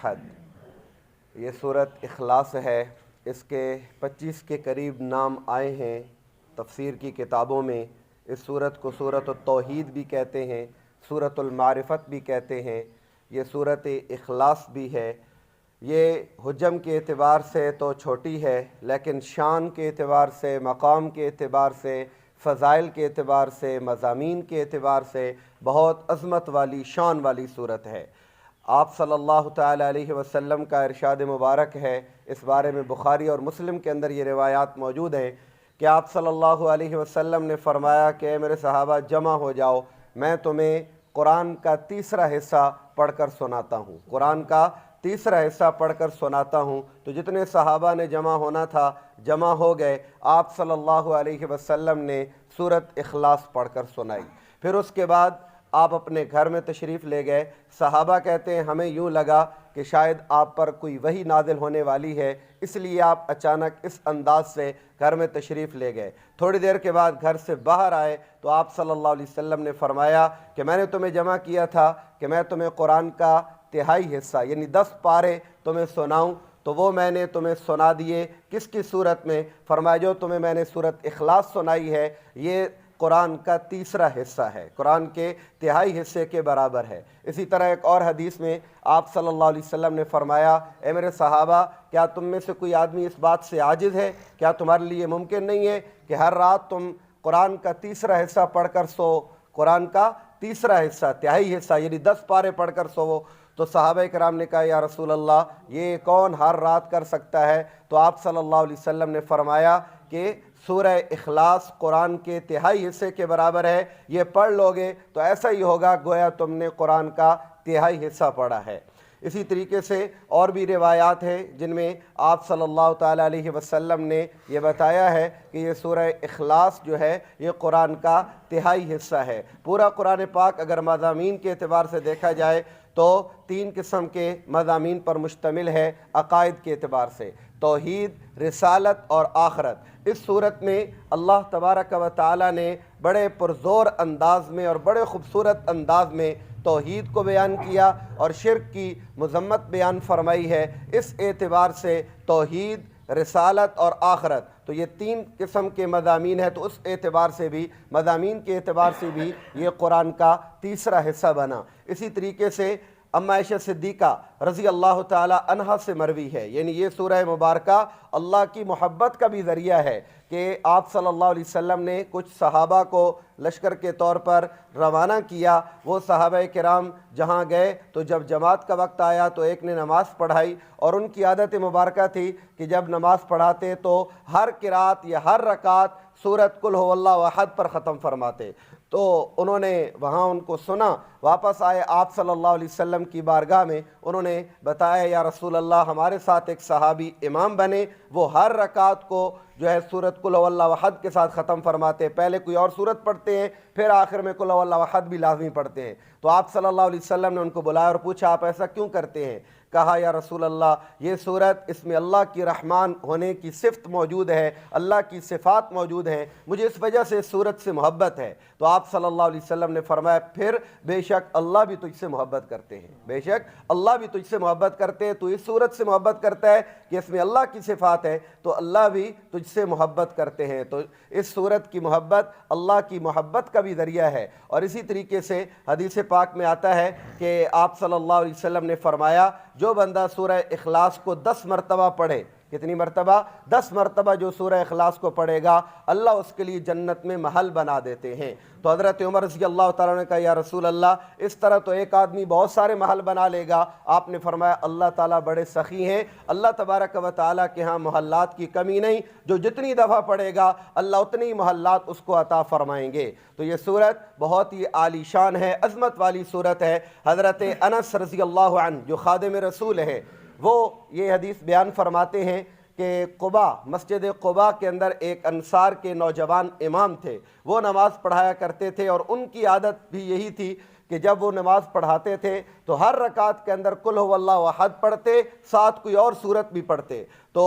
حد یہ صورت اخلاص ہے۔ اس کے 25 کے قریب نام آئے ہیں تفسیر کی کتابوں میں۔ اس صورت کو صورت التوحید بھی کہتے ہیں، صورت المعرفت بھی کہتے ہیں، یہ صورت اخلاص بھی ہے۔ یہ حجم کے اعتبار سے تو چھوٹی ہے، لیکن شان کے اعتبار سے، مقام کے اعتبار سے، فضائل کے اعتبار سے، مضامین کے اعتبار سے بہت عظمت والی، شان والی صورت ہے۔ آپ صلی اللہ تعالیٰ علیہ وسلم کا ارشاد مبارک ہے، اس بارے میں بخاری اور مسلم کے اندر یہ روایات موجود ہیں کہ آپ صلی اللہ علیہ وسلم نے فرمایا کہ اے میرے صحابہ جمع ہو جاؤ، میں تمہیں قرآن کا تیسرا حصہ پڑھ کر سناتا ہوں، قرآن کا تیسرا حصہ پڑھ کر سناتا ہوں۔ تو جتنے صحابہ نے جمع ہونا تھا جمع ہو گئے۔ آپ صلی اللہ علیہ وسلم نے سورت اخلاص پڑھ کر سنائی۔ پھر اس کے بعد آپ اپنے گھر میں تشریف لے گئے۔ صحابہ کہتے ہیں ہمیں یوں لگا کہ شاید آپ پر کوئی وحی نازل ہونے والی ہے، اس لیے آپ اچانک اس انداز سے گھر میں تشریف لے گئے۔ تھوڑی دیر کے بعد گھر سے باہر آئے تو آپ صلی اللہ علیہ وسلم نے فرمایا کہ میں نے تمہیں جمع کیا تھا کہ میں تمہیں قرآن کا تہائی حصہ یعنی 10 پارے تمہیں سناؤں، تو وہ میں نے تمہیں سنا دیے۔ کس کی صورت میں؟ فرمایا جو تمہیں میں نے صورت اخلاص سنائی ہے یہ قرآن کا تیسرا حصہ ہے، قرآن کے تہائی حصے کے برابر ہے۔ اسی طرح ایک اور حدیث میں آپ صلی اللہ علیہ وسلم نے فرمایا اے میرے صحابہ کیا تم میں سے کوئی آدمی اس بات سے عاجز ہے؟ کیا تمہارے لیے ممکن نہیں ہے کہ ہر رات تم قرآن کا تیسرا حصہ پڑھ کر سو؟ قرآن کا تیسرا حصہ، تہائی حصہ یعنی 10 پارے پڑھ کر سو۔ تو صحابہ کرام نے کہا یا رسول اللہ یہ کون ہر رات کر سکتا ہے؟ تو آپ صلی اللہ علیہ وسلم نے فرمایا کہ سورہ اخلاص قرآن کے تہائی حصے کے برابر ہے، یہ پڑھ لوگے تو ایسا ہی ہوگا گویا تم نے قرآن کا تہائی حصہ پڑھا ہے۔ اسی طریقے سے اور بھی روایات ہیں جن میں آپ صلی اللہ تعالیٰ علیہ وسلم نے یہ بتایا ہے کہ یہ سورہ اخلاص جو ہے یہ قرآن کا تہائی حصہ ہے۔ پورا قرآن پاک اگر مضامین کے اعتبار سے دیکھا جائے تو 3 قسم کے مضامین پر مشتمل ہے عقائد کے اعتبار سے، توحید، رسالت اور آخرت۔ اس صورت میں اللہ تبارک و تعالیٰ نے بڑے پرزور انداز میں اور بڑے خوبصورت انداز میں توحید کو بیان کیا اور شرک کی مذمت بیان فرمائی ہے۔ اس اعتبار سے توحید، رسالت اور آخرت تو یہ 3 قسم کے مضامین ہیں، تو اس اعتبار سے بھی، مضامین کے اعتبار سے بھی یہ قرآن کا تیسرا حصہ بنا۔ اسی طریقے سے ام عائشہ صدیقہ رضی اللہ تعالی عنہا سے مروی ہے، یعنی یہ سورہ مبارکہ اللہ کی محبت کا بھی ذریعہ ہے کہ آپ صلی اللہ علیہ وسلم نے کچھ صحابہ کو لشکر کے طور پر روانہ کیا۔ وہ صحابہ کرام جہاں گئے تو جب جماعت کا وقت آیا تو ایک نے نماز پڑھائی، اور ان کی عادت مبارکہ تھی کہ جب نماز پڑھاتے تو ہر قرات یا ہر رکعت سورۃ قل ھو اللہ احد پر ختم فرماتے۔ تو انہوں نے وہاں ان کو سنا، واپس آئے آپ صلی اللہ علیہ وسلم کی بارگاہ میں، انہوں نے بتایا یا رسول اللہ ہمارے ساتھ ایک صحابی امام بنے، وہ ہر رکعت کو جو ہے سورۃ قل ھو اللہ احد کے ساتھ ختم فرماتے ہیں، پہلے کوئی اور سورت پڑھتے ہیں پھر آخر میں قل ھو اللہ احد بھی لازمی پڑھتے ہیں۔ تو آپ صلی اللہ علیہ وسلم نے ان کو بلایا اور پوچھا آپ ایسا کیوں کرتے ہیں؟ کہا یا رسول اللہ یہ صورت اس میں اللہ کی رحمان ہونے کی صفت موجود ہے، اللہ کی صفات موجود ہیں، مجھے اس وجہ سے اس صورت سے محبت ہے۔ تو آپ صلی اللہ علیہ وسلم نے فرمایا پھر بے شک اللہ بھی تجھ سے محبت کرتے ہیں، بے شک اللہ بھی تجھ سے محبت کرتے ہیں، تو اس صورت سے محبت کرتا ہے کہ اس میں اللہ کی صفات ہے، تو اللہ بھی تجھ سے محبت کرتے ہیں۔ تو اس صورت کی محبت اللہ کی محبت کا بھی ذریعہ ہے۔ اور اسی طریقے سے حدیث پاک میں آتا ہے کہ آپ صلی اللہ علیہ وسلم نے فرمایا جو بندہ سورہ اخلاص کو 10 مرتبہ پڑھے، کتنی مرتبہ؟ 10 مرتبہ جو سورہ اخلاص کو پڑھے گا اللہ اس کے لیے جنت میں محل بنا دیتے ہیں۔ تو حضرت عمر رضی اللہ تعالیٰ نے کہا یا رسول اللہ اس طرح تو ایک آدمی بہت سارے محل بنا لے گا۔ آپ نے فرمایا اللہ تعالیٰ بڑے سخی ہیں، اللہ تبارک و تعالیٰ کے ہاں محلات کی کمی نہیں، جو جتنی دفعہ پڑھے گا اللہ اتنی محلات اس کو عطا فرمائیں گے۔ تو یہ صورت بہت ہی عالی شان ہے، عظمت والی صورت ہے۔ حضرت انس رضی اللہ عنہ جو خادم رسول ہے وہ یہ حدیث بیان فرماتے ہیں کہ قباء، مسجد قباء کے اندر ایک انصار کے نوجوان امام تھے، وہ نماز پڑھایا کرتے تھے اور ان کی عادت بھی یہی تھی کہ جب وہ نماز پڑھاتے تھے تو ہر رکعت کے اندر قل ھو اللہ احد پڑھتے، ساتھ کوئی اور سورت بھی پڑھتے۔ تو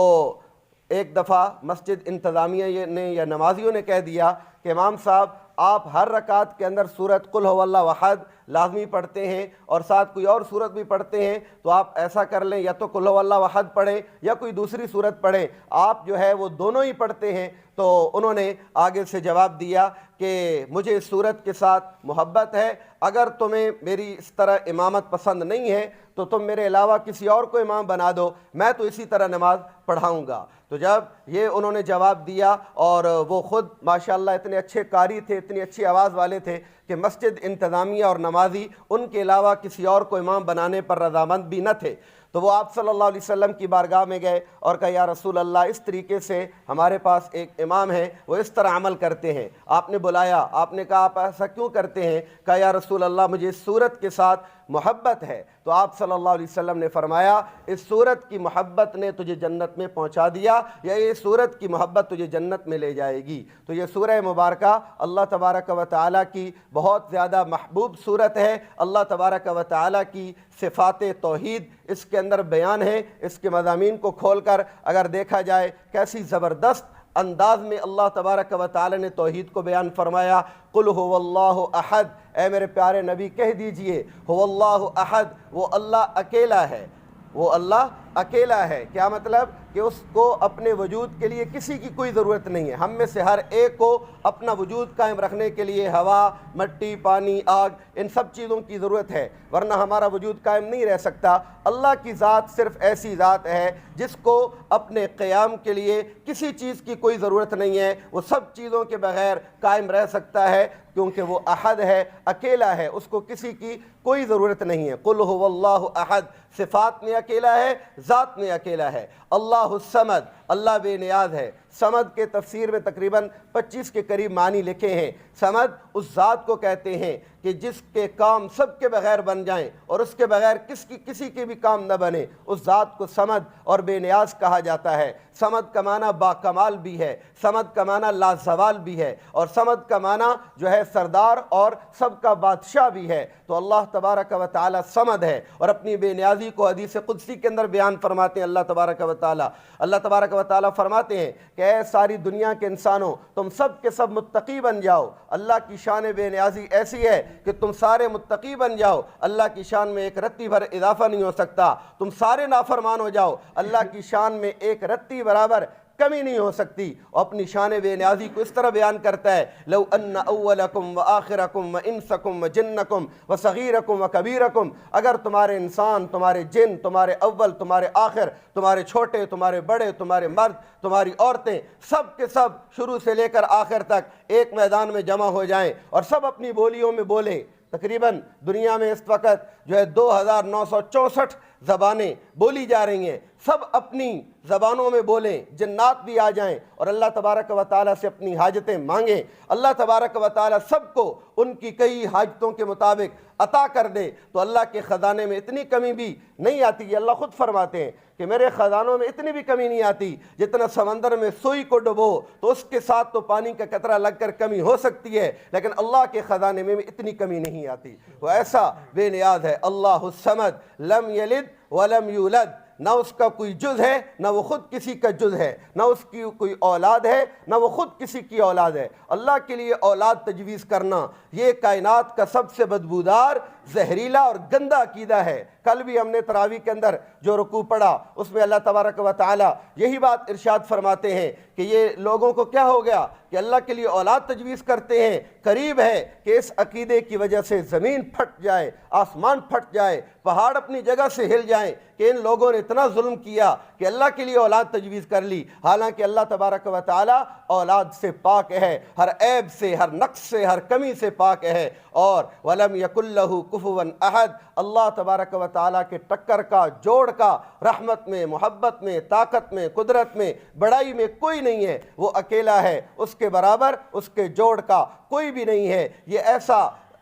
ایک دفعہ مسجد انتظامیہ نے یا نمازیوں نے کہہ دیا کہ امام صاحب آپ ہر رکعت کے اندر سورۃ قل هو اللہ احد لازمی پڑھتے ہیں اور ساتھ کوئی اور سورت بھی پڑھتے ہیں تو آپ ایسا کر لیں، یا تو قل هو اللہ احد پڑھیں یا کوئی دوسری سورت پڑھیں، آپ جو ہے وہ دونوں ہی پڑھتے ہیں۔ تو انہوں نے آگے سے جواب دیا کہ مجھے اس سورت کے ساتھ محبت ہے، اگر تمہیں میری اس طرح امامت پسند نہیں ہے تو تم میرے علاوہ کسی اور کو امام بنا دو، میں تو اسی طرح نماز پڑھاؤں گا۔ تو جب یہ انہوں نے جواب دیا، اور وہ خود ماشاءاللہ اتنے اچھے قاری تھے، اتنی اچھی آواز والے تھے کہ مسجد انتظامیہ اور نمازی ان کے علاوہ کسی اور کو امام بنانے پر رضامند بھی نہ تھے، تو وہ آپ صلی اللہ علیہ وسلم کی بارگاہ میں گئے اور کہا یا رسول اللہ، اس طریقے سے ہمارے پاس ایک امام ہے، وہ اس طرح عمل کرتے ہیں۔ آپ نے بلایا، آپ نے کہا آپ ایسا کیوں کرتے ہیں؟ کہا یا رسول اللہ مجھے اس سورت کے ساتھ محبت ہے۔ تو آپ صلی اللہ علیہ وسلم نے فرمایا اس سورت کی محبت نے تجھے جنت میں پہنچا دیا، یا یہ سورت کی محبت تجھے جنت میں لے جائے گی۔ تو یہ سورہ مبارکہ اللہ تبارک و تعالیٰ کی بہت زیادہ محبوب سورت ہے۔ اللہ تبارک و تعالیٰ کی صفات توحید اس کے اندر بیان ہے۔ اس کے مضامین کو کھول کر اگر دیکھا جائے کیسی زبردست انداز میں اللہ تبارک و تعالی نے توحید کو بیان فرمایا۔ قل هو اللہ احد، اے میرے پیارے نبی کہہ دیجئے هو اللہ احد، وہ اللہ اکیلا ہے، وہ اللہ اکیلا ہے۔ کیا مطلب؟ کہ اس کو اپنے وجود کے لیے کسی کی کوئی ضرورت نہیں ہے۔ ہم میں سے ہر ایک کو اپنا وجود قائم رکھنے کے لیے ہوا، مٹی، پانی، آگ، ان سب چیزوں کی ضرورت ہے، ورنہ ہمارا وجود قائم نہیں رہ سکتا۔ اللہ کی ذات صرف ایسی ذات ہے جس کو اپنے قیام کے لیے کسی چیز کی کوئی ضرورت نہیں ہے، وہ سب چیزوں کے بغیر قائم رہ سکتا ہے، کیونکہ وہ احد ہے، اکیلا ہے، اس کو کسی کی کوئی ضرورت نہیں ہے۔ قل هو اللہ احد، صفات میں اکیلا ہے، ذات میں اکیلا ہے۔ اللہ الصمد، اللہ بے نیاز ہے۔ صمد کے تفسیر میں تقریباً 25 کے قریب معنی لکھے ہیں۔ صمد اس ذات کو کہتے ہیں کہ جس کے کام سب کے بغیر بن جائیں اور اس کے بغیر کسی کے بھی کام نہ بنے، اس ذات کو صمد اور بے نیاز کہا جاتا ہے۔ صمد کا معنی با کمال بھی ہے، صمد کا معنی لازوال بھی ہے، اور صمد کا معنی جو ہے سردار اور سب کا بادشاہ بھی ہے۔ تو اللہ تبارک و تعالی صمد ہے، اور اپنی بے نیازی کو حدیث قدسی کے اندر بیان فرماتے ہیں اللہ تبارک و تعالی۔ اللہ تبارک و تعالی فرماتے ہیں کہ اے ساری دنیا کے انسانوں، تم سب کے سب متقی بن جاؤ۔ اللہ کی شان بے نیازی ایسی ہے کہ تم سارے متقی بن جاؤ، اللہ کی شان میں ایک رتی بھر اضافہ نہیں ہو سکتا۔ تم سارے نافرمان ہو جاؤ، اللہ کی شان میں ایک رتی برابر کمی نہیں ہو سکتی۔ اور اپنی شان بے نیازی کو اس طرح بیان کرتا ہے، لو ان اولکم و آخرکم و انسکم و جنکم و صغیرکم و کبیرکم، اگر تمہارے انسان، تمہارے جن، تمہارے اول، تمہارے آخر، تمہارے چھوٹے، تمہارے بڑے، تمہارے مرد، تمہاری عورتیں، سب کے سب شروع سے لے کر آخر تک ایک میدان میں جمع ہو جائیں اور سب اپنی بولیوں میں بولیں۔ تقریباً دنیا میں اس وقت جو ہے 2964 زبانیں بولی جا رہی ہیں، سب اپنی زبانوں میں بولیں، جنات بھی آ جائیں اور اللہ تبارک و تعالیٰ سے اپنی حاجتیں مانگیں، اللہ تبارک و تعالیٰ سب کو ان کی کئی حاجتوں کے مطابق عطا کر دے۔ تو اللہ کے خزانے میں اتنی کمی بھی نہیں آتی۔ یہ اللہ خود فرماتے ہیں کہ میرے خزانوں میں اتنی بھی کمی نہیں آتی، جتنا سمندر میں سوئی کو ڈبو تو اس کے ساتھ تو پانی کا قطرہ لگ کر کمی ہو سکتی ہے، لیکن اللہ کے خزانے میں اتنی کمی نہیں آتی۔ وہ ایسا بے نیاز ہے۔ اللہ الصمد، لم یلد ولم یولد، نہ اس کا کوئی جز ہے، نہ وہ خود کسی کا جز ہے، نہ اس کی کوئی اولاد ہے، نہ وہ خود کسی کی اولاد ہے۔ اللہ کے لیے اولاد تجویز کرنا یہ کائنات کا سب سے بدبودار، زہریلا اور گندا عقیدہ ہے۔ کل بھی ہم نے تراویح کے اندر جو رکوع پڑھا اس میں اللہ تبارک و تعالی یہی بات ارشاد فرماتے ہیں کہ یہ لوگوں کو کیا ہو گیا کہ اللہ کے لیے اولاد تجویز کرتے ہیں۔ قریب ہے کہ اس عقیدے کی وجہ سے زمین پھٹ جائے، آسمان پھٹ جائے، پہاڑ اپنی جگہ سے ہل جائیں کہ ان لوگوں نے اتنا ظلم کیا کہ اللہ کے لیے اولاد تجویز کر لی، حالانکہ اللہ تبارک و تعالی اولاد سے پاک ہے، ہر عیب سے، ہر نقص سے، ہر کمی سے پاک ہے۔ اور وَلَمْ يَكُنْ لَهُ كُفُوًا أَحَدٌ، اللہ تبارک و تعالیٰ کے ٹکر کا، جوڑ کا، رحمت میں، محبت میں، طاقت میں، قدرت میں، بڑائی میں کوئی نہیں ہے۔ وہ اکیلا ہے، اس کے برابر، اس کے جوڑ کا کوئی بھی نہیں ہے۔ یہ ایسا